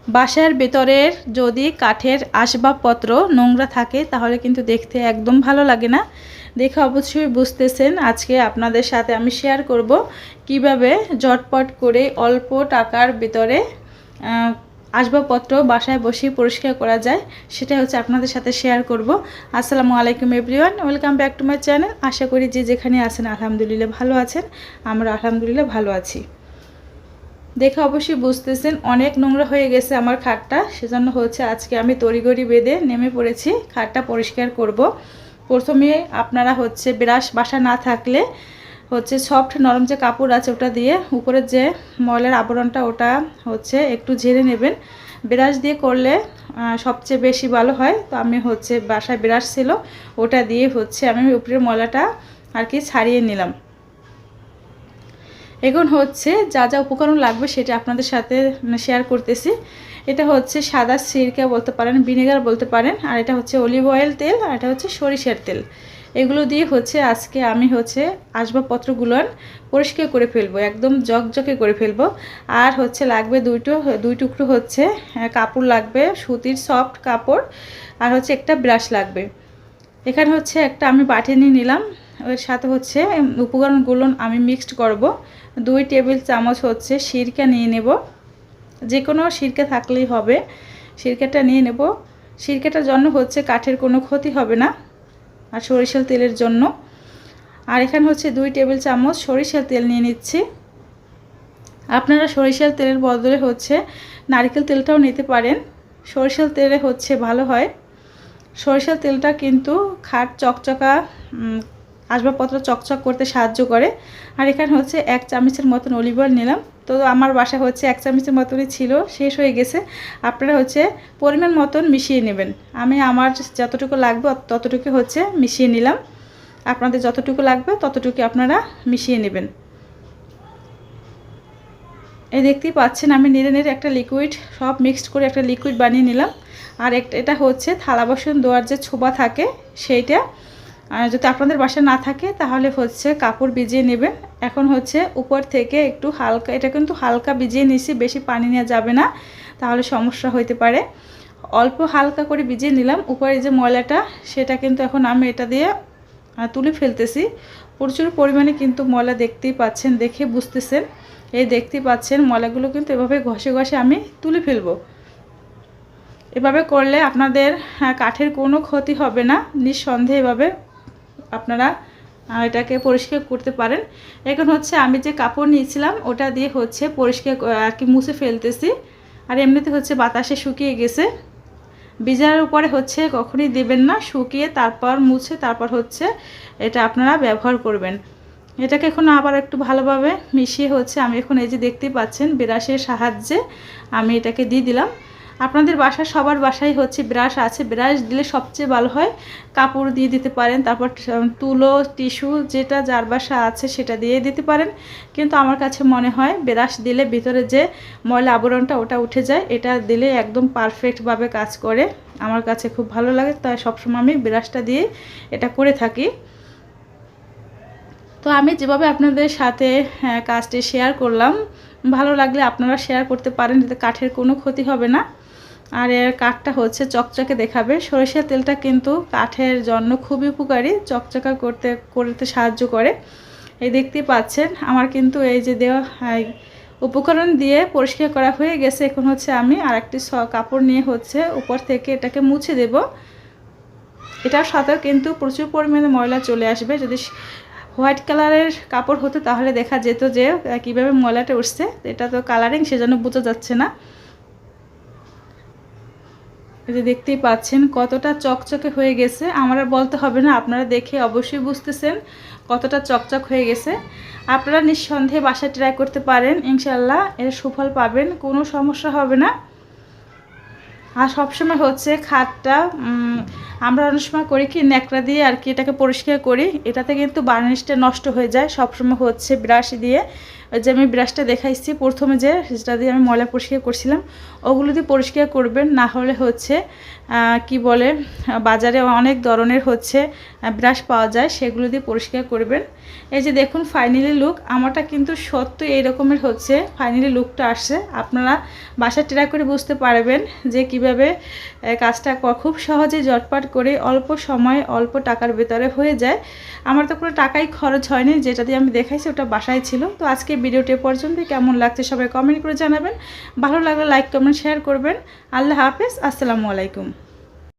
বাসার ভেতরের যদি কাঠের আসবাবপত্র নোংরা থাকে তাহলে কিন্তু দেখতে একদম ভালো লাগে না। দেখে অবশ্যই বুঝতেছেন আজকে আপনাদের সাথে আমি শেয়ার করব কিভাবে ঝটপট করে অল্প টাকার ভিতরে আসবাবপত্র বাসায় বসে পরিষ্কার করা যায়, সেটা হচ্ছে আপনাদের সাথে শেয়ার করব। আসসালামু আলাইকুম everyone, welcome back to my channel. আশা করি যে যেখানে আছেন আলহামদুলিল্লাহ ভালো আছেন। আমরা আলহামদুলিল্লাহ ভালো আছি। দেখে অবশ্যই বুঝতেছেন অনেক নোংরা হয়ে গেছে আমার খাটটা, সেজন্য হচ্ছে আজকে আমি তড়িঘড়ি বেঁধে নেমে পড়েছি খাটটা পরিষ্কার করব। প্রথমে আপনারা হচ্ছে ব্রাশ বাসা না থাকলে হচ্ছে সফট নরম যে কাপড় আছে ওটা দিয়ে উপরের যে ময়লার আবরণটা ওটা হচ্ছে একটু ঝেড়ে নেবেন। ব্রাশ দিয়ে করলে সবচেয়ে বেশি ভালো হয়। তো আমি হচ্ছে বাসায় ব্রাশ ছিল, ওটা দিয়ে হচ্ছে আমি উপরের ময়লাটা আর কি ছাড়িয়ে নিলাম। এখন হচ্ছে যা যা উপকরণ লাগবে সেটা আপনাদের সাথে শেয়ার করতেছি। এটা হচ্ছে সাদা সিরকা বলতে পারেন, ভিনেগার বলতে পারেন, আর এটা হচ্ছে অলিভ অয়েল তেল, আর এটা হচ্ছে সরিষার তেল। এগুলো দিয়ে হচ্ছে আজকে আমি হচ্ছে আসবাবপত্রগুলো পরিষ্কার করে ফেলবো, একদম জকজকে করে ফেলবো। আর হচ্ছে লাগবে দুই টুকরো হচ্ছে কাপড় লাগবে, সুতির সফট কাপড়, আর হচ্ছে একটা ব্রাশ লাগবে। এখানে হচ্ছে একটা আমি বাটি নিয়ে নিলাম, এর সাথে হচ্ছে উপকরণগুলো আমি মিক্সড করব। 2 টেবিল চামচ হচ্ছে সিরকা নিয়ে নেব, যে কোনো সিরকা থাকলেই হবে। সিরকাটা নিয়ে নেব, সিরকাটার জন্য হচ্ছে কাঠের কোনো ক্ষতি হবে না, আর সরিষার তেলের জন্য। আর এখানে হচ্ছে 2 টেবিল চামচ সরিষার তেল নিয়ে নিচ্ছি। আপনারা সরিষার তেলের বদলে হচ্ছে নারকেল তেলটাও নিতে পারেন, সরিষার তেলে হচ্ছে ভালো হয়। সরিষার তেলটা কিন্তু খাট চকচকা আসবাবপত্র চকচক করতে সাহায্য করে। আর এখানে হচ্ছে 1 চামচের মতন অলিভ অয়েল নিলাম। তো আমার বাসা হচ্ছে 1 চামচের মতনই ছিল, শেষ হয়ে গেছে। আপনারা হচ্ছে পরিমাণ মতন মিশিয়ে নেবেন। আমি আমার যতটুকু লাগবে ততটুকু হচ্ছে মিশিয়ে নিলাম। আপনাদের যতটুকু লাগবে ততটুকু আপনারা মিশিয়ে নেবেন। এই দেখতেই পাচ্ছেন আমি নেড়ে নেড়ে একটা লিকুইড সব মিক্সড করে একটা লিকুইড বানিয়ে নিলাম। আর এটা হচ্ছে থালা বাসন ধোয়ার যে ছোবা থাকে সেইটা, যদি আপনাদের বাসায় না থাকে তাহলে হচ্ছে কাপড় ভিজিয়ে নেবেন। এখন হচ্ছে উপর থেকে একটু হালকা, এটা কিন্তু হালকা ভিজিয়ে নিছি, বেশি পানি নেওয়া যাবে না, তাহলে সমস্যা হতে পারে। অল্প হালকা করে ভিজিয়ে নিলাম। উপরে যে ময়লাটা সেটা কিন্তু এখন আমি এটা দিয়ে তুলে ফেলতেছি। প্রচুর পরিমাণে কিন্তু ময়লা দেখতেই পাচ্ছেন, দেখে বুঝতেছেন। এই দেখতেই পাচ্ছেন ময়লাগুলো কিন্তু এভাবে ঘষে ঘষে আমি তুলে ফেলবো। এভাবে করলে আপনাদের কাঠের কোনো ক্ষতি হবে না, নিঃসন্দেহে এভাবে আপনারা এটাকে পরিষ্কার করতে পারেন। এখন হচ্ছে আমি যে কাপড় নিয়েছিলাম ওটা দিয়ে হচ্ছে পরিষ্কার আর কি মুছে ফেলতেছি। আর এমনিতে হচ্ছে বাতাসে শুকিয়ে গেছে, ভিজার উপরে হচ্ছে কখনই দেবেন না, শুকিয়ে তারপর মুছে তারপর হচ্ছে এটা আপনারা ব্যবহার করবেন। এটাকে এখন আবার একটু ভালোভাবে মিশিয়ে হচ্ছে আমি এখন এই যে দেখতেই পাচ্ছেন ব্রাশের সাহায্যে আমি এটাকে দিয়ে দিলাম। আপনাদের বাসায় সবার বাসায় হচ্ছে ব্রাশ আছে, ব্রাশ দিলে সবচেয়ে ভালো হয়। কাপড় দিয়ে দিতে পারেন, তারপর তুলো টিস্যু যেটা যার বাসা আছে সেটা দিয়ে দিতে পারেন। কিন্তু আমার কাছে মনে হয় ব্রাশ দিলে ভিতরে যে ময়লা আবরণটা ওটা উঠে যায়, এটা দিলে একদম পারফেক্টভাবে কাজ করে। আমার কাছে খুব ভালো লাগে, তাই সবসময় আমি ব্রাশটা দিয়ে এটা করে থাকি। তো আমি যেভাবে আপনাদের সাথে কাজটি শেয়ার করলাম, ভালো লাগলে আপনারা শেয়ার করতে পারেন, এতে কাঠের কোনো ক্ষতি হবে না। আর এর কাঠটা হচ্ছে চকচকে দেখাবে। সরিষার তেলটা কিন্তু কাঠের জন্য খুবই উপকারী, চকচকা করতে সাহায্য করে। এই দেখতেই পাচ্ছেন আমার কিন্তু এই যে দেওয়া উপকরণ দিয়ে পরিষ্কার করা হয়ে গেছে। এখন হচ্ছে আমি আরেকটি কাপড় নিয়ে হচ্ছে উপর থেকে এটাকে মুছে দেব। এটার সাথেও কিন্তু প্রচুর পরিমাণে ময়লা চলে আসবে। যদি হোয়াইট কালারের কাপড় হতো তাহলে দেখা যেত যে কীভাবে ময়লাটা উঠছে। এটা তো কালারিং, সেজন্য বোঝা যাচ্ছে না। এই যে দেখতেই পাচ্ছেন কতটা চকচকে হয়ে গেছে, আমার আর বলতে হবে না, আপনারা দেখে অবশ্যই বুঝতেছেন কতটা চকচক হয়ে গেছে। আপনারা নিঃসন্দেহে বাসায় ট্রাই করতে পারেন, ইনশাল্লাহ এর সুফল পাবেন, কোনো সমস্যা হবে না। আর সবসময় হচ্ছে খাটটা আমরা অনেক সময় করি কি ন্যাকড়া দিয়ে আর কি এটাকে পরিষ্কার করি, এটাতে কিন্তু বার্নিশটা নষ্ট হয়ে যায়। সবসময় হচ্ছে ব্রাশ দিয়ে ওই যে আমি ব্রাশটা দেখাইছি প্রথমে যেটা দিয়ে আমি ময়লা পরিষ্কার করছিলাম ওগুলো দিয়ে পরিষ্কার করবেন, না হলে হচ্ছে কি বলে বাজারে অনেক ধরনের হচ্ছে ব্রাশ পাওয়া যায়, সেগুলো দিয়ে পরিষ্কার করবেন। এই যে দেখুন ফাইনালি লুক আমারটা কিন্তু সত্যি এই রকমের হচ্ছে ফাইনালি লুকটা আসছে। আপনারা বাসায় ট্রাই করে বুঝতে পারবেন যে কিভাবে কাজটা খুব সহজে জটপাট করে অল্প সময় অল্প টাকার ভেতরে হয়ে যায়। আমার তো কোনো টাকাই খরচ হয়নি, যেটা দিয়ে আমি দেখাইছি ওটা বাসায় ছিল। তো আজকে ভিডিওটি পর্যন্ত কেমন লাগছে সবাই কমেন্ট করে জানাবেন, ভালো লাগলে লাইক কমেন্ট শেয়ার করবেন। আল্লাহ হাফেজ, আসসালামু আলাইকুম।